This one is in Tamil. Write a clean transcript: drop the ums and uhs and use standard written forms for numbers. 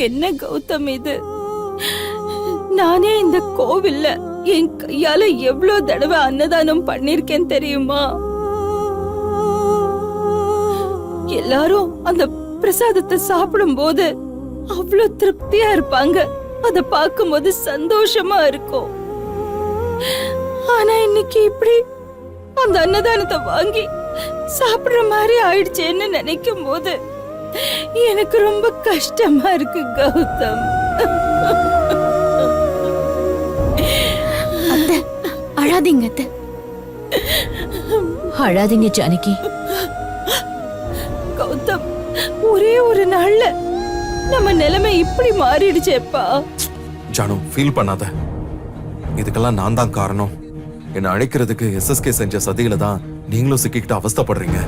என்ன கௌதம் இது? நானே இந்த கோவில்ல என் கையால எவ்வளவு தடவை அன்னதானம் பண்ணிருக்கேன் தெரியுமா? எல்லாரும் அந்த பிரசாதத்தை சாப்பிடும் போது அவ்வளவு திருப்தியா இருப்பாங்க. அத பார்க்கும்போது சந்தோஷமா இருக்கும். ஆனா இன்னைக்கு இப்படி அந்த அன்னதானத்தை வாங்கி சாப்பிடுற மாதிரி ஆயிடுச்சேன்னு நினைக்கும் போது எனக்கு ரொம்ப கஷ்டமா இருக்கு கௌதம். அத்தை, அழாதீங்க அத்தை. அழாதீங்க ஜானகி. கௌதம், ஒரே ஒரு நாள்ல நம்ம நிலைமை இப்படி மாறிடுச்சேப்பா. ஜானு, ஃபீல் பண்ணாத. இதுக்கெல்லாம் நான் தான் காரணம். என்னை அழைக்கிறதுக்கு SSK செஞ்ச சதியில தான் நீங்களும் சிக்கிக்கிட்டு அவஸ்தைப்படுறீங்க.